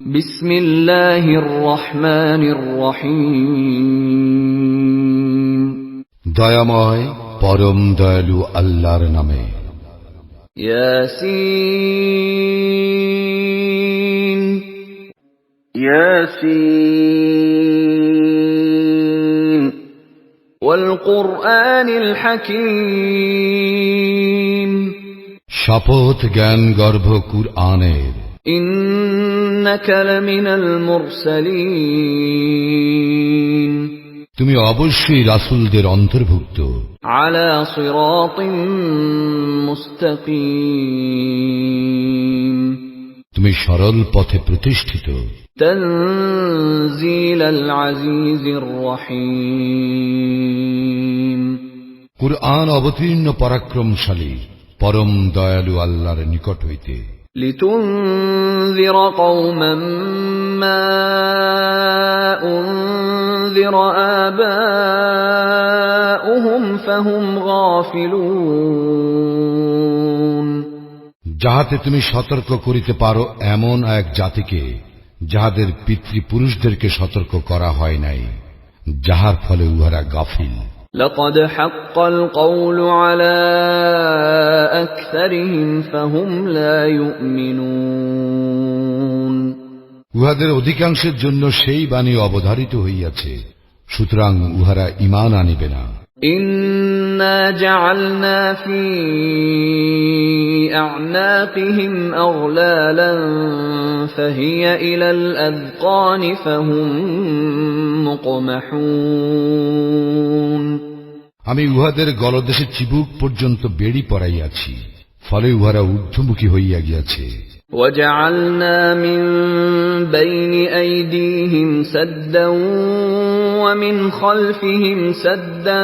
বিসমিল্লাহির রহমানির রহিম। দয়াময় পরম দয়ালু আল্লাহর নামে। ইয়াসিন ইয়াসিন ওয়াল কুরআনিল হাকীম। শপথ জ্ঞান গর্ভ কুরআনের। ইন্নাকা লামিনাল মুরসালিন। তুমি অবশ্যই রাসূলদের অন্তর্ভুক্ত। আলা সিরাতিন মুস্তাকিম। তুমি সরল পথে প্রতিষ্ঠিত। তানজিলাল আজিজির রহিম। কুরআন অবতীর্ণ পরাক্রমশালী পরম দয়ালু আল্লাহর নিকট হইতে। লিতুনযিরা কওমান মা উনযিরা আবাউহুম ফাহুম গাফিলুন। যাহাতে তুমি সতর্ক করিতে পারো এমন এক জাতিকে যাহাদের পিতৃপুরুষদেরকে সতর্ক করা হয় নাই, যাহার ফলে উহারা গাফিল। লাকাদ হাক্কাল কওলু আলা আকসারিহিম ফাহুম লা ইউমিনুন। উহাদের অধিকাংশের জন্য সেই বাণী অবধারিত হইয়াছে, সুতরাং উহারা ঈমান আনিবে না। ইন্না জাআলনা ফি আ'নাকিহিম আগলালান ফাহিয়া ইলাল আযকানি ফাহুম মুকমাহুন। আমি উহাদের গলদেশে চিবুক পর্যন্ত বেড়ি পরাইয়াছি, ফলে উহারা ঊর্ধ্বমুখী হইয়া গিয়াছে। وجعلنا من بين أيديهم سدا ومن خلفهم سدا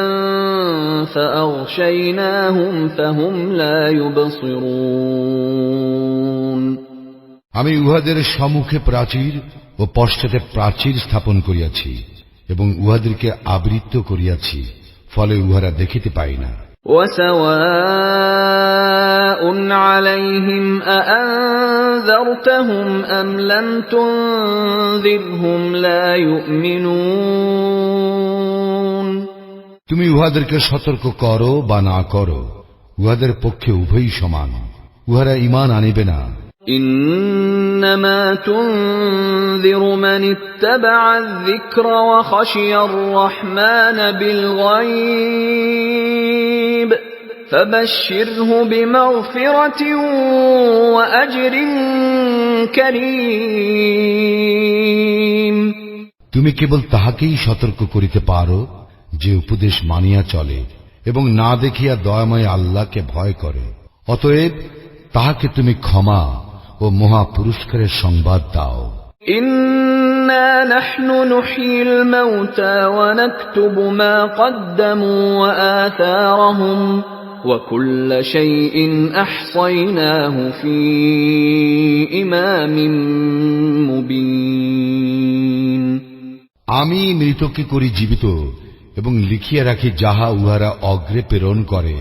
فأغشيناهم فهم لا يبصرون। আমি উহাদের সম্মুখে প্রাচীর ও পশ্চাতে প্রাচীর স্থাপন করিয়াছি এবং উহাদেরকে আবৃত করিয়াছি, ফলে উহারা দেখিতে পায় না। وسواء عليهم أأنذرتهم أم لم تنذرهم لا يؤمنون। তুমি উহাদেরকে সতর্ক করো বা না করো, উহাদের পক্ষে উভয়ই সমান, উহারা ঈমান আনিবে না। إنما تنذر من اتبع الذكر وخشي الرحمن بالغيب فبشره بمغفرة وأجر كريم। তুমি কেবল তাহাকেই সতর্ক করিতে পারো যে উপদেশ মানিয়া চলে এবং না দেখিয়া দয়াময় আল্লাহকে ভয় করে। অতএব তাহাকে তুমি ক্ষমা ও মহা পুরস্কারের সংবাদ দাও। ইন্না নাহনু নুহয়িল মাউতা ওয়া নাকতুবু মা কদ্দামু ওয়া আথারহুম ওয়া কুল্লা শাইইন আহসায়নাহু ফি ইমামিন মুবিন। আমি মৃতকে করি জীবিত এবং লিখিয়া রাখি যাহা উহারা অগ্রে প্রেরণ করে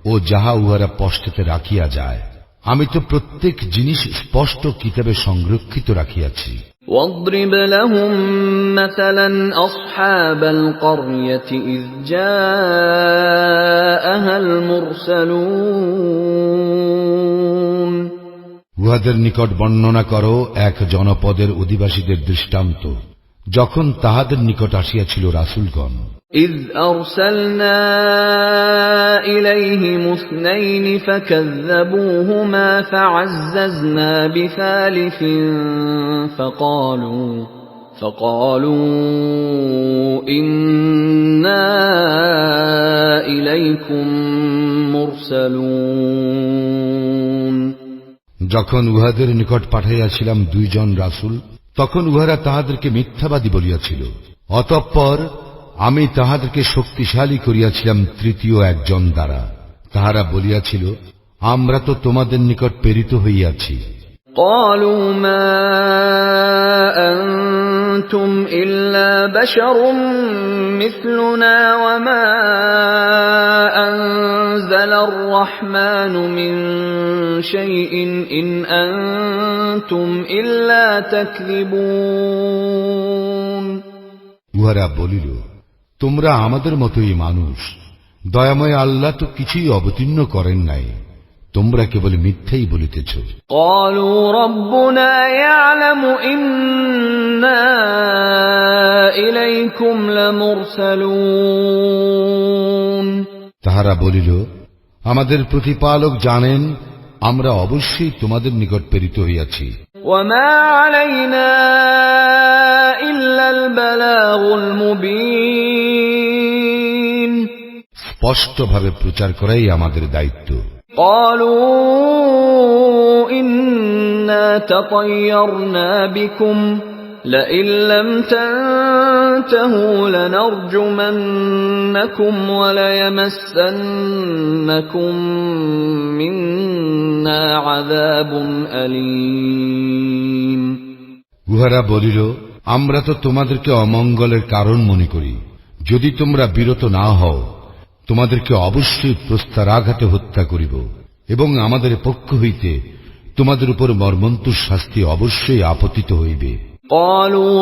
ও যাহা উহারা পশ্চাতে রাখিয়া যায়। আমি তো প্রত্যেক জিনিস স্পষ্ট কিতাবে সংরক্ষিত রাখিয়াছি। واضرب لهم مثلا أصحاب القرية إذ جاءها المرسلون। উহাদের নিকট বর্ণনা করো এক জনপদের অধিবাসীদের দৃষ্টান্ত, যখন তাহাদের নিকট আসিয়াছিল রাসূলগণ। إذ أرسلنا إليهم اثنين فكذبوهما فعززنا بثالث فقالوا إنا إليكم مرسلون। যখন উহাদের নিকট পাঠাইয়াছিলাম দুইজন রাসূল, তখন উহারা তাহাদেরকে মিথ্যাবাদী বলিয়াছিল। অতঃপর আমি তাহাদেরকে শক্তিশালী করিয়াছিলাম তৃতীয় একজন দ্বারা। তাহারা বলিয়াছিল, আমরা তো তোমাদের নিকট প্রেরিত হইয়াছি। قالوا ما أنتم إلا بشر مثلنا وما أنزل الرحمن من شيء إن أنتم إلا تكذبون উহারা বলিল, তোমরা আমাদের মতোই মানুষ, দয়াময় আল্লাহ তো কিছুই অবতীর্ণ করেন নাই, তোমরা কেবল মিথ্যাই বলিতেছ। قالوا ربنا يعلم إنا إليكم لمرسلون তাহারা বলিল, আমাদের প্রতিপালক জানেন আমরা অবশ্যই তোমাদের নিকট প্রেরিত হইয়াছি। وما علينا إلا البلاغ المبين স্পষ্টভাবে প্রচার করাই আমাদের দায়িত্ব। قالوا إنا تطيرنا بكم لئن لم تنتهوا لنرجمنكم وليمسنكم منا عذاب أليم উহারা বলিল, আমরা তো তোমাদেরকে অমঙ্গলের কারণ মনে করি, যদি তোমরা বিরত না হও তোমাদেরকে অবশ্যই প্রস্তরাঘাতে হত্যা করিব এবং আমাদের পক্ষ হইতে তোমাদের উপর মর্মন্তুদ শাস্তি অবশ্যই আপতিত হইবে। قالوا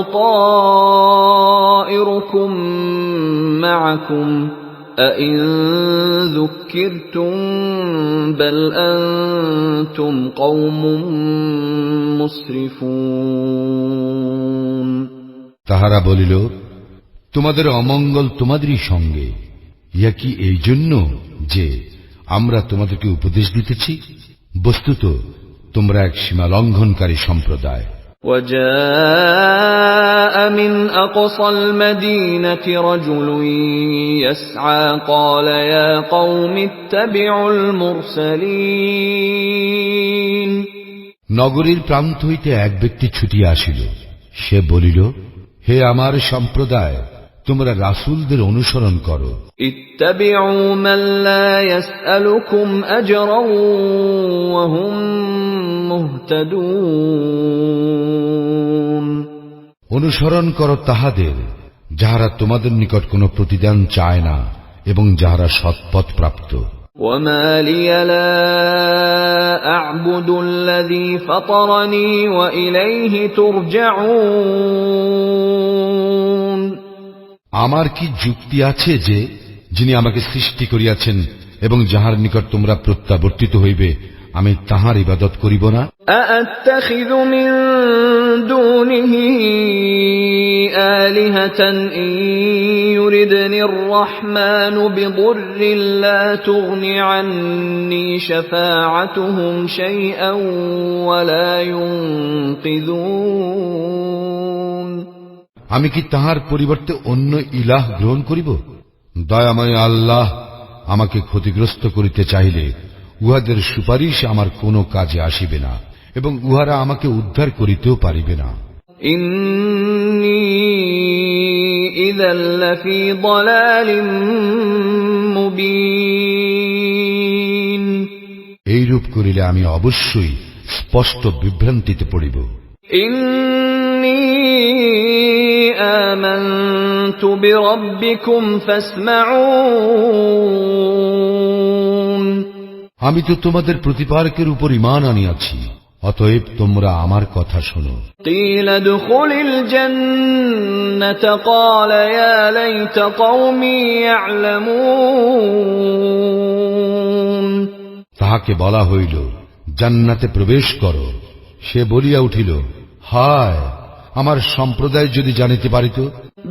طائركم معكم أئن ذكرتم بل أنتم قوم مسرفون তাহারা বলিল, তোমাদের অমঙ্গল তোমাদেরই সঙ্গে, ইয়া কি এই জন্য যে আমরা তোমাদেরকে উপদেশ দিতেছি? বস্তুত তোমরা এক সীমা লঙ্ঘনকারী সম্প্রদায়। وجاء من أقصى المدينة رجل يسعى قال يا قوم اتبعوا المرسلين নগরীর প্রান্ত হইতে এক ব্যক্তি ছুটিয়া আসিল, সে বলিল, হে আমার সম্প্রদায়, তোমরা রাসূলদের অনুসরণ করো। اتبعوا من لا يسألكم أجرا وهم মুহতাদুন অনুসরণ করো তাহাদের যাহারা তোমাদের নিকট কোনো প্রতিদান চায় না এবং যাহারা সৎপথ প্রাপ্ত। وما لي لا أعبد الذي فطرني وإليه ترجعون আমার কি যুক্তি আছে যে যিনি আমাকে সৃষ্টি করিয়াছেন এবং যাহার নিকট তোমরা প্রত্যাবর্তিত হইবে আমি তাহার ইবাদত করিব না? أأتخذ من دونه آلهة إن يردني الرحمن بضر لا تغن عني شفاعتهم شيئا ولا ينقذون আমি কি তাহার পরিবর্তে অন্য ইলাহ গ্রহণ করিব? দয়াময় আল্লাহ আমাকে ক্ষতিগ্রস্ত করিতে চাইলে উহাদের সুপারিশ আমার কোনো কাজে আসিবে না এবং উহারা আমাকে উদ্ধার করিতেও পারিবে না। ইন্নী ইযাল লাফী দালালিম মুবিন এইরূপ করিলে আমি অবশ্যই স্পষ্ট বিভ্রান্তিতে পড়িব। ইন্নী আমানতু বিরাব্বিকুম ফাসমাউন আমি তো তোমাদের প্রতিপালকের উপর ঈমান আনিয়াছি, অতএব তোমরা আমার কথা শোনো। قيل ادخل الجنة قال يا ليت قومي يعلمون তাহাকে বলা হইল, জান্নাতে প্রবেশ করো। সে বলিয়া উঠিল, হায়, আমার সম্প্রদায় যদি জানিতে পারিত।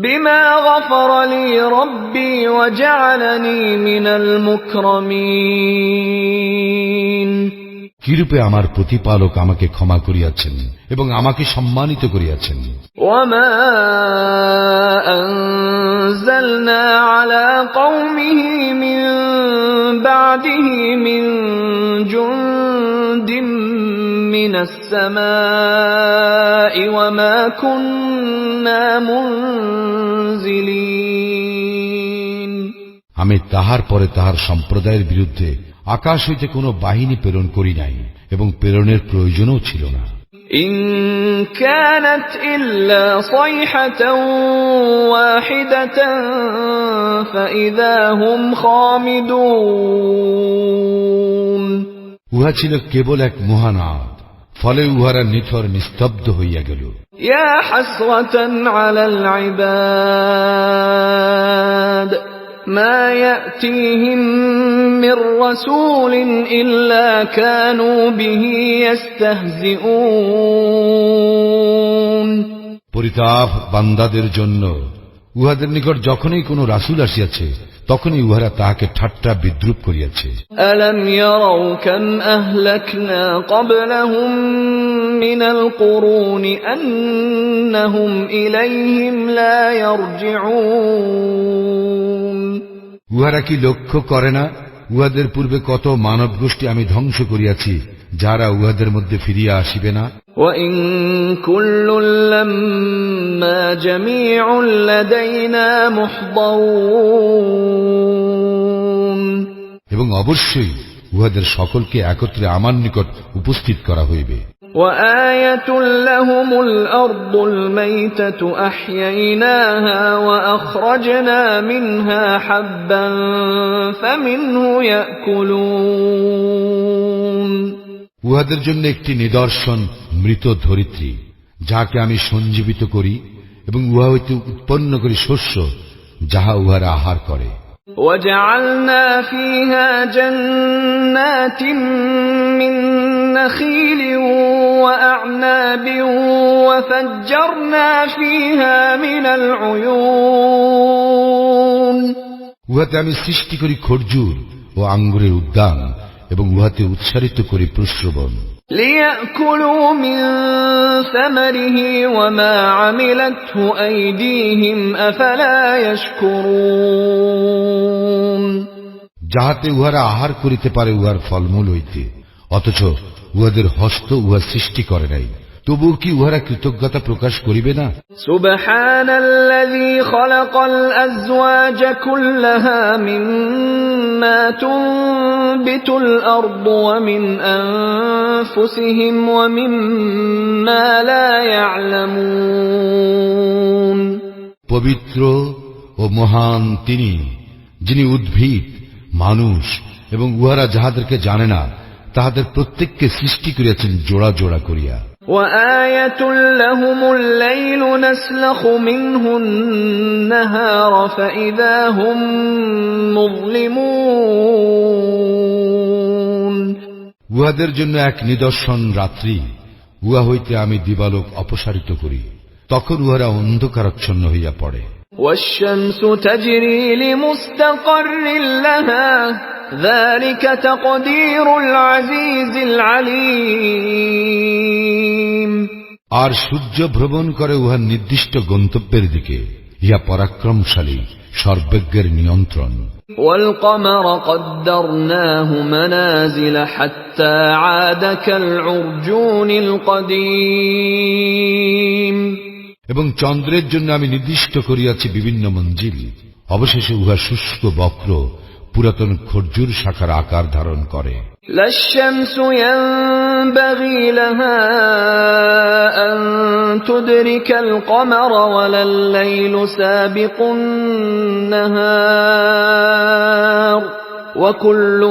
বিমা গফারা লি রাব্বি ওয়া জা'আলানি মিনাল মুকরামিন কিরূপে আমার প্রতিপালক আমাকে ক্ষমা করিয়াছেন এবং আমাকে সম্মানিত করিয়াছেন। ওয়ামা আনজালনা আলা কওমিহি মিন বা'দিহি মিন জুনদিম মিনাস সামাই ওয়ামা কুন্না মুনজিলিন আমি তাহার পরে তাহার সম্প্রদায়ের বিরুদ্ধে আকাশ হইতে কোনো বাহিনী প্রেরণ করি নাই এবং প্রেরণের প্রয়োজনও ছিল না। إن كانت إلا صيحة واحدة فإذا هم خامدون উহা ছিল কেবল এক মহানাদ, ফলে উহারা নিথর নিস্তব্ধ হইয়া গেল। يا حسرة على العباد ما يأتيهم من رسول إلا كانوا به يستهزئون পরিতাপ বান্দাদের জন্য, উহাদের নিকট যখনই কোন রাসূল আসিয়াছে তখনই উহারা তাহাকে ঠাট্টা বিদ্রূপ করিয়াছে। ألم يروا كم أهلكنا قبلهم من القرون أنهم إليهم لا يرجعون উহারা কি লক্ষ্য করে না, উহাদের পূর্বে কত মানব গোষ্ঠী আমি ধ্বংস করিয়াছি, যারা উহাদের মধ্যে ফিরিয়া আসিবে না। وَإِن كُلٌّ لَّمَّا جَمِيعٌ لَّدَيْنَا مُحْضَرُونَ এবং অবশ্যই উহাদের সকলকে একত্রে আমার নিকট উপস্থিত করা হইবে। وَآيَةٌ لَّهُمُ الْأَرْضُ الْمَيْتَةُ أَحْيَيْنَاهَا وَأَخْرَجْنَا مِنْهَا حَبًّا فَمِنْهُ يَأْكُلُونَ উহাদের জন্য একটি নিদর্শন মৃত ধরিত্রী, যাহাকে আমি সঞ্জীবিত করি এবং উহা হইতে উৎপন্ন করি শস্য, যাহা উহারা আহার করে। وَجَعَلْنَا فِيهَا جَنَّاتٍ مِّن نَّخِيلٍ وَأَعْنَابٍ وَفَجَّرْنَا فِيهَا مِنَ الْعُيُونِ উহাতে আমি সৃষ্টি করি খরজুর ও আঙ্গুরের উদ্যান এবং উহাতে উৎসারিত করি প্রস্রবণ। لِيَأْكُلُوا مِن ثَمَرِهِ وَمَا عَمِلَتْهُ أَيْدِيهِمْ أَفَلَا يَشْكُرُونَ যাহাতে উহারা আহার করিতে পারে উহার ফলমূল হইতে, অথচ উহাদের হস্ত উহা সৃষ্টি করে নাই, তবু কি উহারা কৃতজ্ঞতা প্রকাশ করিবে না? সুবহানাল্লাযী খালাকাল আযওয়াজা কুল্লাহা মিম্মা তুনবিতুল আরদু ওয়া মিন আনফুসিহিম ওয়া মিম্মা লা ইয়ালামুন। পবিত্র ও মহান তিনি, যিনি উদ্ভিদ, মানুষ এবং উহারা যাহাদেরকে জানে না তাহাদের প্রত্যেককে সৃষ্টি করিয়াছেন জোড়া জোড়া করিয়া। وَآيَةٌ لَّهُمُ اللَّيْلُ نَسْلَخُ مِنْهُ النَّهَارَ فَإِذَا هُمْ مُظْلِمُونَ উহাদের জন্য এক নিদর্শন রাত্রি, উহা হইতে আমি দিবালোক অপসারিত করি, তখন উহারা অন্ধকারাচ্ছন্ন হইয়া পড়ে। وَالشَّمْسُ تَجْرِي لِمُسْتَقَرٍّ لَّهَا ذَلِكَ تَقْدِيرُ الْعَزِيزِ الْعَلِيمِ আর সূর্য ভ্রমণ করে উহার নির্দিষ্ট গন্তব্যের দিকে, ইহা পরাক্রমশালী সর্বজ্ঞের নিয়ন্ত্রণ। وَالْقَمَرَ قَدَّرْنَاهُ مَنَازِلَ حَتَّى عَادَ كَالْعُرْجُونِ الْقَدِيمِ এবং চন্দ্রের জন্য আমি নির্দিষ্ট করিয়াছি বিভিন্ন মঞ্জিল, অবশেষে উহা শুষ্ক বক্র পুরাতন খরজুর শাখার আকার ধারণ করে। لا الشمس ينبغي لها أن تدرك القمر ولا الليل سابق النهار وكل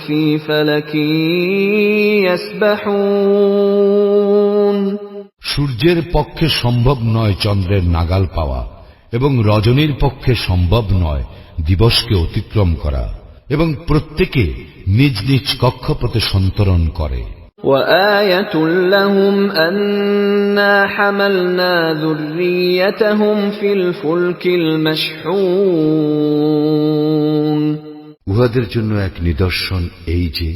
في فلك يسبحون সূর্যের পক্ষে সম্ভব নয় চন্দ্রের নাগাল পাওয়া, এবং রজনীর পক্ষে সম্ভব নয় দিবসকে অতিক্রম করা, এবং প্রত্যেকে নিজ নিজ কক্ষপথে সন্তরণ করে। وَآيَةٌ لَّهُمْ أَنَّا حَمَلْنَا ذُرِّيَّتَهُمْ فِي الْفُلْكِ الْمَشْحُونِ উহাদের জন্য এক নিদর্শন এই যে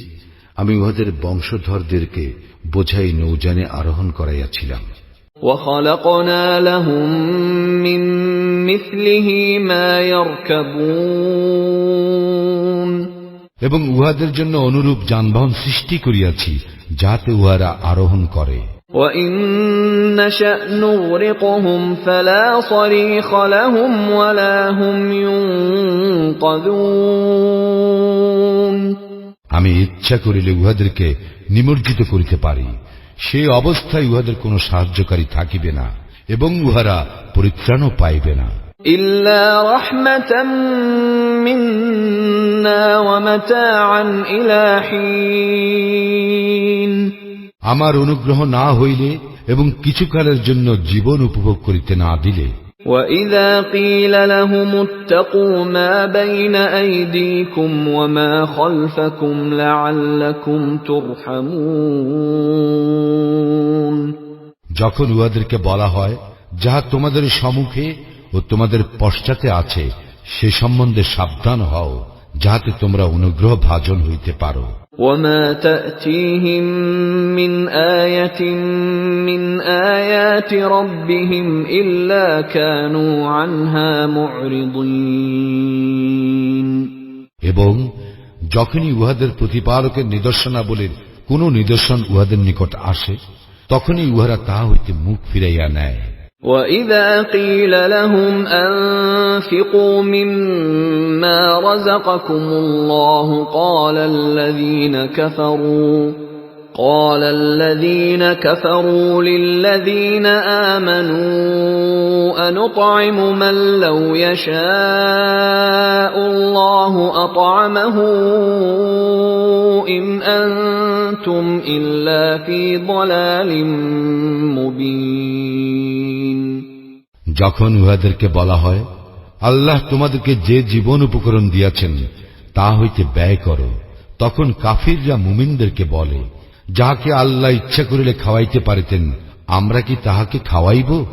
আমি উহাদের বংশধরদেরকে বোঝাই নৌযানে আরোহণ করাইয়াছিলাম। وَخَلَقْنَا لَهُم مِّن مِّثْلِهِ مَا يَرْكَبُونَ এবং উহাদের জন্য অনুরূপ যানবাহন সৃষ্টি করিয়াছি, যাতে উহারা আরোহণ করে। وَإِن نَّشَأْ نُغْرِقْهُمْ فَلَا صَرِيخَ لَهُمْ وَلَا هُمْ يُنقَذُونَ আমি ইচ্ছা করিলে উহাদেরকে নিমজ্জিত করিতে পারি, সে অবস্থায় উহাদের কোনো সাহায্যকারী থাকিবে না এবং উহারা পরিত্রাণও পাইবে না। ইল্লা রাহমাতাম মিন্না ওয়া মাতাআন ইলা হিন, আমার অনুগ্রহ না হইলে এবং কিছুকালের জন্য জীবন উপভোগ করিতে না দিলে। وَإِذَا قِيلَ لَهُمُ اتَّقُوا مَا بَيْنَ أَيْدِيكُمْ وَمَا خَلْفَكُمْ لَعَلَّكُمْ تُرْحَمُونَ, যখন উহাদেরকে বলা হয় যাহা তোমাদের সম্মুখে ও তোমাদের পশ্চাতে আছে সে সম্বন্ধে সাবধান হও, যাহাতে তোমরা অনুগ্রহ ভাজন হইতে পারো। وَمَا تَأْتِيهِمْ مِنْ آيَةٍ مِنْ آيَاتِ رَبِّهِمْ إِلَّا كَانُوا عَنْهَا مُعْرِضِينَ, এবং যখনই উহাদের প্রতিপালকের নিদর্শনাবলীর কোন নিদর্শন উহাদের নিকট আসে তখনই উহারা তাহা হইতে মুখ ফিরাইয়া নেয়। وَإِذَا قِيلَ لَهُمْ أَنفِقُوا مِمَّا رَزَقَكُمُ اللَّهُ قَالَ الَّذِينَ كَفَرُوا لِلَّذِينَ آمَنُوا أَنُطْعِمُ مَن لَّوْ يَشَاءُ اللَّهُ أَطْعَمَهُ إِنْ أَنتُمْ إِلَّا فِي ضَلَالٍ مُبِينٍ। যখন উহাদেরকে বলা হয় আল্লাহ তোমাদেরকে যে জীবন উপকরণ দিয়াছেন তা হইতে ব্যয় করো, তখন কাফিররা মুমিনদেরকে বলে, যাহাকে আল্লাহ ইচ্ছা করিলে খাওয়াইতে পারিতেন আমরা কি তাহাকে খাওয়াইব?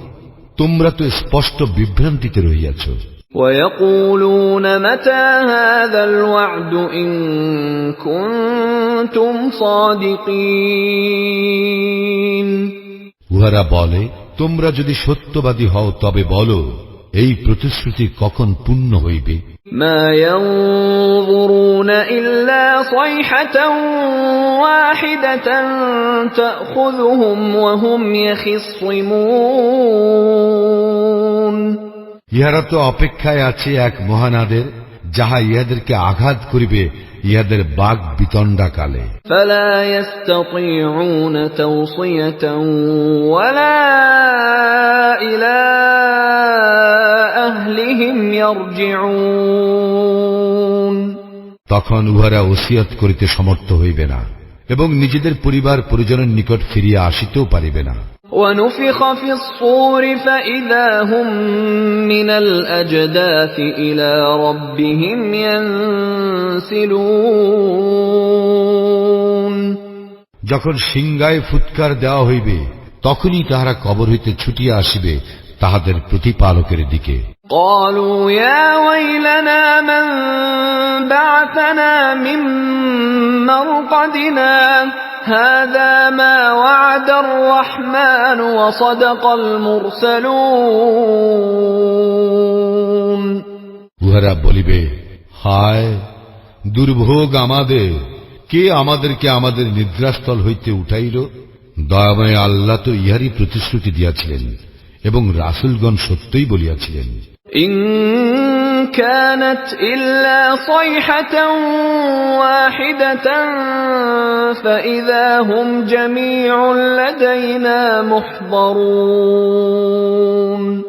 তোমরা তো স্পষ্ট বিভ্রান্তিতে রহিয়াছ। وَيَقُولُونَ مَتَى هَذَا الْوَعْدُ إِن كُنتُمْ صَادِقِينَ, উহারা বলে, তোমরা যদি সত্যবাদী হও তবে বলো এই প্রতিশ্রুতি কখন পূর্ণ হইবে? مَا يَنظُرُونَ إِلَّا صَيْحَةً وَاحِدَةً تَأْخُذُهُمْ وَهُمْ يَخِصِّمُونَ, ইহারা তো অপেক্ষায় আছে এক মহানাদের, যাহা ইহাদেরকে আঘাত করিবে ইহাদের বাগ বিতণ্ডাকালে। فَلَا يَسْتَطِيعُونَ تَوْصِيَةً وَلَا إِلَى أَهْلِهِمْ يَرْجِعُونَ, তখন উহারা ওসিয়ত করিতে সমর্থ হইবে না এবং নিজেদের পরিবার পরিজনের নিকট ফিরিয়া আসিতেও পারিবে না। وَنُفِخَ فِي الصُّورِ فَإِذَا هُمْ مِنَ الْأَجْدَاثِ إِلَى رَبِّهِمْ يَنْسِلُونَ, যখন সিংগায় ফুৎকার দেওয়া হইবে তখনই তাহারা কবর হইতে ছুটিয়া আসিবে তাহাদের প্রতিপালকের দিকে। قَالُوا يَا وَيْلَنَا مَنْ بَعَثَنَا مِنْ مَرْقَدِنَا هَذَا مَا وَعَدَ الرَّحْمَنُ وَصَدَقَ الْمُرْسَلُونَ, উহারা বলিবে, হায় দুর্ভোগ আমাদের, কে আমাদেরকে আমাদের নিদ্রাস্থল হইতে উঠাইল? দয়াময় আল্লাহ তো ইহারই প্রতিশ্রুতি দিয়াছিলেন এবং রাসূলগণ সত্যই বলিয়াছিলেন। إِن كَانَتْ إِلَّا صَيْحَةً وَاحِدَةً فَإِذَا هُمْ جَمِيعٌ لَدَيْنَا مُحْضَرُونَ,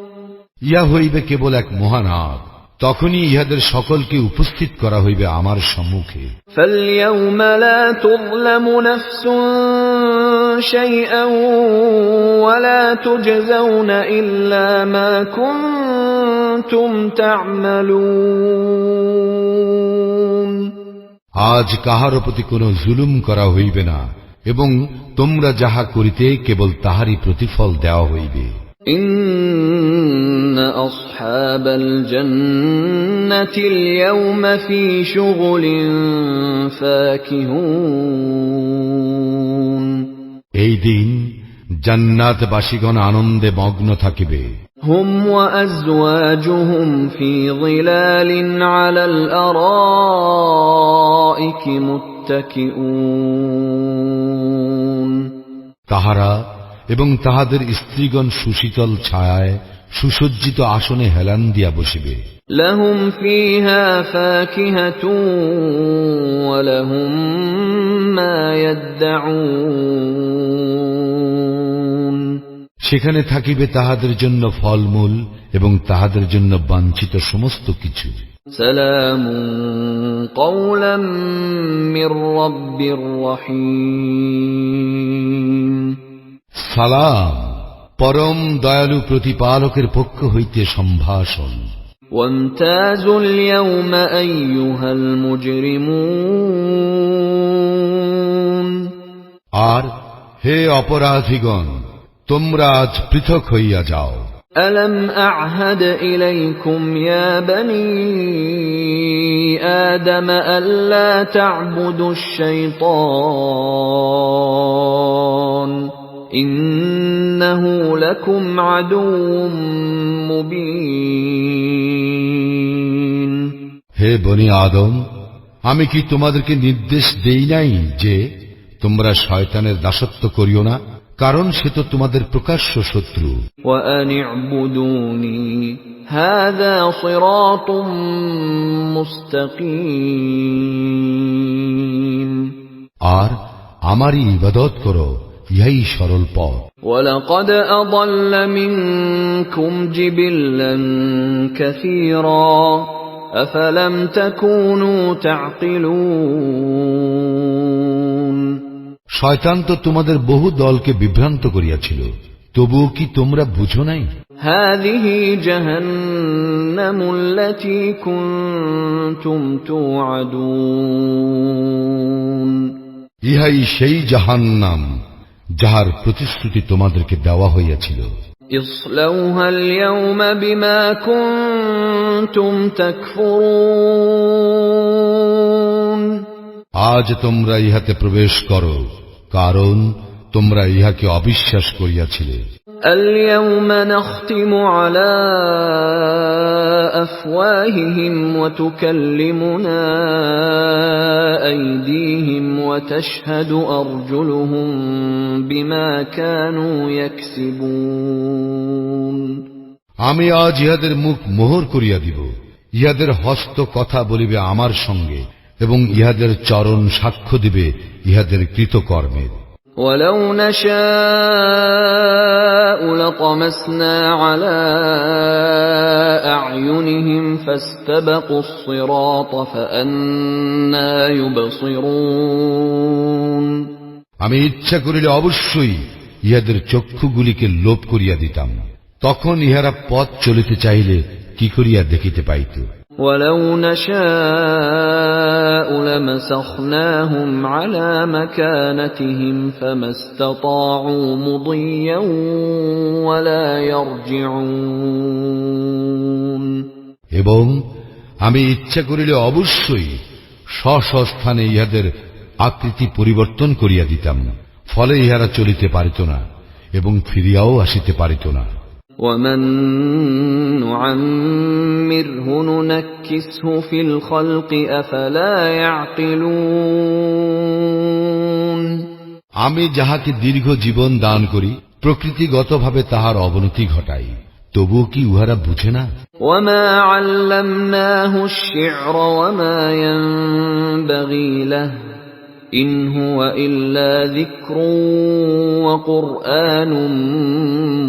ইহা হইবে কেবল এক মহানাদ, তখনই ইহাদের সকলকে উপস্থিত করা হইবে আমার সম্মুখে। فَالْيَوْمَ لَا تُظْلَمُ نَفْسٌ شَيْئًا وَلَا تُجْزَوْنَ إِلَّا مَا كُنتُمْ تَعْمَلُونَ, আজ কাহারও প্রতি কোনো জুলুম করা হইবে না এবং তোমরা যাহা করিতে কেবল তাহারই প্রতিফল দেওয়া হইবে। إِنَّ أَصْحَابَ الْجَنَّةِ الْيَوْمَ فِي شُغُلٍ فَاكِهُونَ, এই দিন জান্নাতবাসীগণ আনন্দে মগ্ন থাকিবে। هُمْ وَأَزْوَاجُهُمْ فِي ظِلَالٍ عَلَى الْأَرَائِكِ مُتَّكِئُونَ, তাহারা এবং তাহাদের স্ত্রীগণ সুশীতল ছায়ায় সুসজ্জিত আসনে হেলান দিয়া বসিবে। লাহুম ফিহা ফাকিহাতুন ওয়া লাহুম মা ইয়াদউন, সেখানে থাকিবে তাহাদের জন্য ফলমূল এবং তাহাদের জন্য বাঞ্ছিত সমস্ত কিছু। সালামুন কওলাম মির রাব্বির রহিম, সালাম পরম দয়ালু প্রতিপালকের পক্ষ হইতে সম্ভাষণ। ওয়ামতাজুল ইয়াওমা আইয়ুহাল মুজরিমুন, আর হে অপরাধীগণ, তোমরা আজ পৃথক হইয়া যাও। আলম আ'হাদ ইলাইকুম ইয়া বনি আদম আল্লা তা'বুদুশ শাইতান ইন্নাহু লাকুম আদুউম মুবিন। হে বনি আদম, আমি কি তোমাদেরকে নির্দেশ দেই নাই যে তোমরা শয়তানের দাসত্ব করিও না, কারণ সে তো তোমাদের প্রকাশ্য শত্রু। ওয়া আনি'বুদুনি হাযা সিরাতুম মুস্তাকিম, আর আমারই ইবাদত করো, ইহাই সরল পথ। ওয়ালাকাদ আযাল্লা মিনকুম জিবিল্লান কাসীরা আফালাম তাকুনু তা'কিলুন, শয়তান তো তোমাদের বহু দলকে বিভ্রান্ত করিয়াছিল, তবুও কি তোমরা বুঝো নাই? হাযিহি জাহান্নামুল্লাতী কুনতুম তু'আদুন, ইহাই সেই জাহান্নাম যাহার প্রতিশ্রুতি তোমাদেরকে দেওয়া হইয়াছিল। ইসলাউহাল ইয়াওমা বিমা কুনতুম তাকফুরুন, আজ তোমরা ইহাতে প্রবেশ করো, কারণ তোমরা ইহাকে অবিশ্বাস করিয়াছিলে। اليوم نختم على أفواههم وتكلمنا أيديهم وتشهد أرجلهم بما كانوا يكسبون, আমি আজ ইহাদের মুখ মোহর করিয়া দিব, ইহাদের হস্ত কথা বলিবে আমার সঙ্গে, এবং ইহাদের চরণ সাক্ষ্য দিবে ইহাদের কৃতকর্মের। ولو نشاء لطمسنا على أعينهم فاستبقوا الصراط فأنى يبصرون, আমি ইচ্ছা করিলে অবশ্যই ইহাদের চক্ষুগুলিকে লোপ করিয়া দিতাম, তখন ইহারা পথ চলিতে চাইলে কি করিয়া দেখিতে পাইত। ولو نشاء لمسخناهم على مكانتهم فما استطاعوا مضيا ولا يرجعون, এবং আমি ইচ্ছা করিলে অবশ্যই স্বস্থানে ইহাদের আকৃতি পরিবর্তন করিয়া দিতাম, ফলে ইহারা চলিতে পারিত না এবং ফিরিয়াও আসিতে পারিত না। ومن نعمره ننكسه في الخلق أفلا يعقلون, আমি যাহাকে দীর্ঘ জীবন দান করি, প্রকৃতিগতভাবে তাহার অবনতি ঘটাই, তবুও কি উহারা বুঝে না? وما علمناه الشعر وما ينبغي له إن هو إلا ذكر وقرآن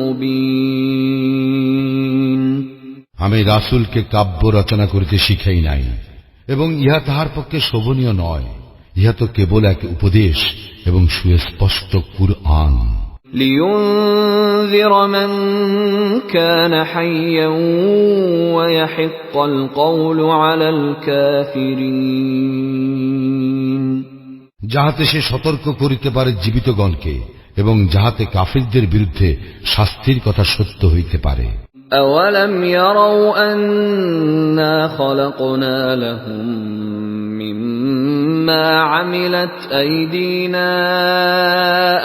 مبين, আমি রাসূলকে কাব্য রচনা করিতে শিখাই নাই, এবং ইহা তাহার পক্ষে শোভনীয় নয়, ইহা তো কেবল এক উপদেশ এবং সুস্পষ্ট কুরআন। لينذر من كان حيا ويحق القول على الكافرين, যাহাতে সে সতর্ক করিতে পারে জীবিতগণকে, এবং যাহাতে কাফিরদের বিরুদ্ধে শাস্তির কথা সত্য হইতে পারে। أولم يروا أنا خلقنا لهم مما عملت أيدينا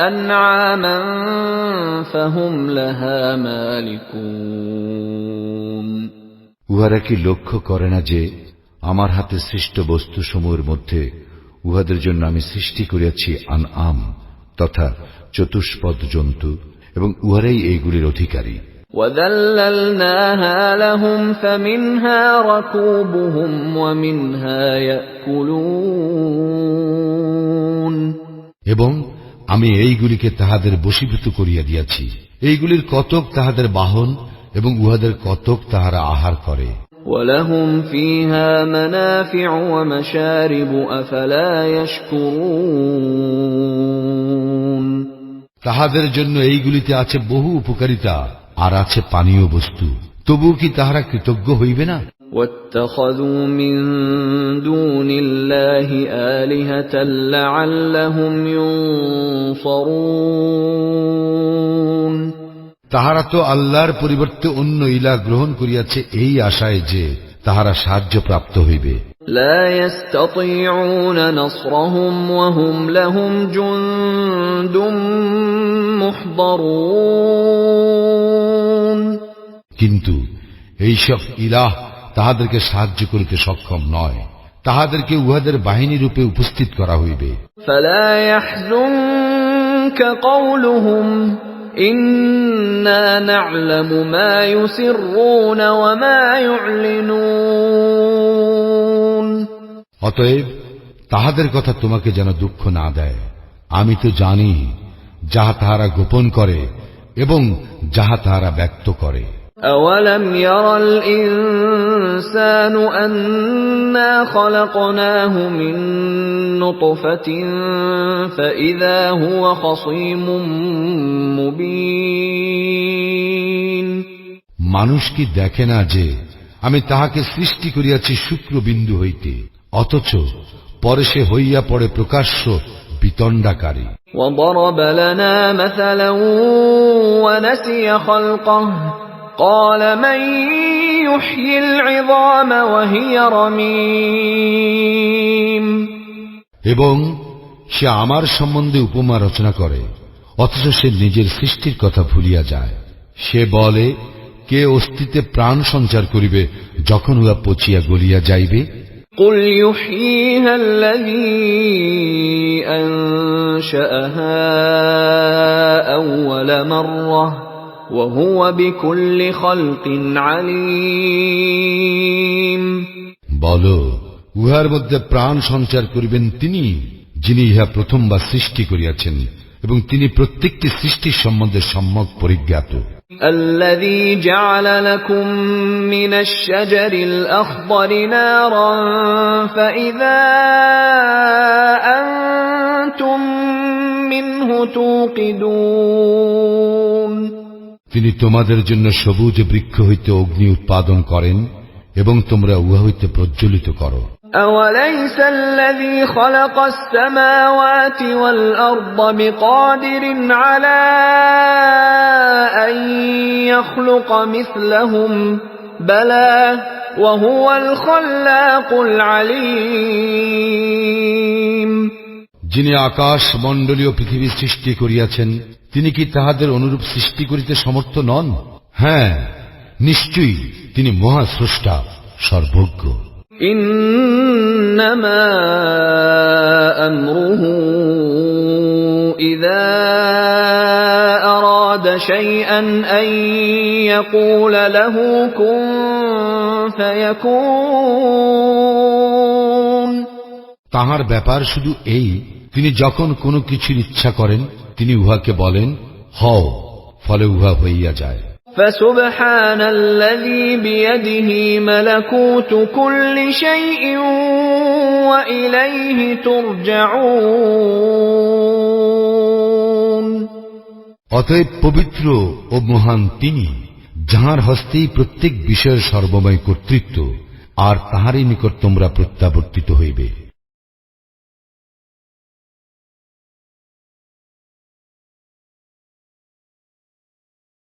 أنعاما فهم لها مالكون, উহারা কি লক্ষ্য করে না যে আমার হাতে সৃষ্ট বস্তুসমূহের মধ্যে উহাদের জন্য আমি সৃষ্টি করিয়াছি আনআম তথা চতুষ্পদ জন্তু, এবং উহারাই এইগুলির অধিকারী। وَذَلَّلْنَاهَا لَهُمْ فَمِنْهَا رَكُوبُهُمْ وَمِنْهَا يَأْكُلُونَ এবং আমি এইগুলিকে তাহাদের বশীভূত করিয়া দিয়াছি, এইগুলির কতক তাহাদের বাহন এবং উহাদের কতক তাহারা আহার করে। وَلَهُمْ فِيهَا مَنَافِعُ وَمَشَارِبُ أَفَلَا يَشْكُرُونَ তাহাদের জন্য এইগুলিতে আছে বহু উপকারিতা আর আছে পানীয় বস্তু, তবুও কি তাহারা কৃতজ্ঞ হইবে না? وَاتَّخَذُوا مِن دُونِ اللَّهِ آلِهَةً لَّعَلَّهُمْ يُنصَرُونَ তাহারা তো আল্লাহর পরিবর্তে অন্য ইলাহ গ্রহণ করিয়াছে এই আশায় যে তাহারা সাহায্য প্রাপ্ত হইবে। لا يستطيعون نصرهم وهم لهم جند محضرون কিন্তু এইসব ইলাহ তাহাদেরকে সাহায্য করিতে সক্ষম নয়, তাহাদেরকে উহাদের বাহিনী রূপে উপস্থিত করা হইবে। فلا يحزنك قولهم إنا نعلم ما يسرون وما يعلنون অতএব তাহাদের কথা তোমাকে যেন দুঃখ না দেয়, আমি তো জানি যাহা তাহারা গোপন করে এবং যাহা তাহারা ব্যক্ত করে। أولم ير الإنسان أنا خلقناه من نطفة فإذا هو خصيم مبين মানুষ কি দেখে না যে আমি তাহাকে সৃষ্টি করিয়াছি শুক্রবিন্দু হইতে, অথচ পরে সে হইয়া পড়ে প্রকাশ্য বিতণ্ডাকারী। وضرب لنا مثلا ونسي خلقه قال من يحيي العظام وهي رميم এবং সে আমার সম্বন্ধে উপমা রচনা করে, অথচ সে নিজের সৃষ্টির কথা ভুলিয়া যায়। সে বলে, কে অস্তিত্বে প্রাণ সঞ্চার করিবে যখন উহা পচিয়া গলিয়া যাইবে? قل يحييها الذي أنشأها أول مرة وهو بكل خلق عليم বলো, উহার মধ্যে প্রাণ সঞ্চার করিবেন তিনি, যিনি ইহা প্রথমবার সৃষ্টি করিয়াছেন এবং তিনি প্রত্যেকটি সৃষ্টির সম্বন্ধে সম্যক পরিজ্ঞাত। الذي جعل لكم من الشجر الأخضر نارا فإذا أنتم منه توقدون তিনি তোমাদের জন্য সবুজ বৃক্ষ হইতে অগ্নি উৎপাদন করেন এবং তোমরা উহা হইতে প্রজ্বলিত করো। أوليس الذي خلق السماوات والأرض بقادر على أن يخلق مثلهم بلى وهو الخلاق العليم যিনি আকাশ মণ্ডলীয় পৃথিবী সৃষ্টি করিয়াছেন, তিনি কি তাহাদের অনুরূপ সৃষ্টি করিতে সমর্থ নন? হ্যাঁ, নিশ্চয়ই তিনি মহাস্রষ্টা, সর্বজ্ঞ। إنما أمره إذا أراد شيئا أن يقول له كن فيكون তাহার ব্যাপার শুধু এই, তিনি যখন কোনো কিছুর ইচ্ছা করেন তিনি উহাকে বলেন হও, ফলে উহা হইয়া যায়। فسبحان الذي بيده ملكوت كل شيء وإليه ترجعون অতএব পবিত্র ও মহান তিনি, যাহার হস্তেই প্রত্যেক বিষয়ের সর্বময় কর্তৃত্ব, আর তাহারই নিকট তোমরা প্রত্যাবর্তিত হইবে।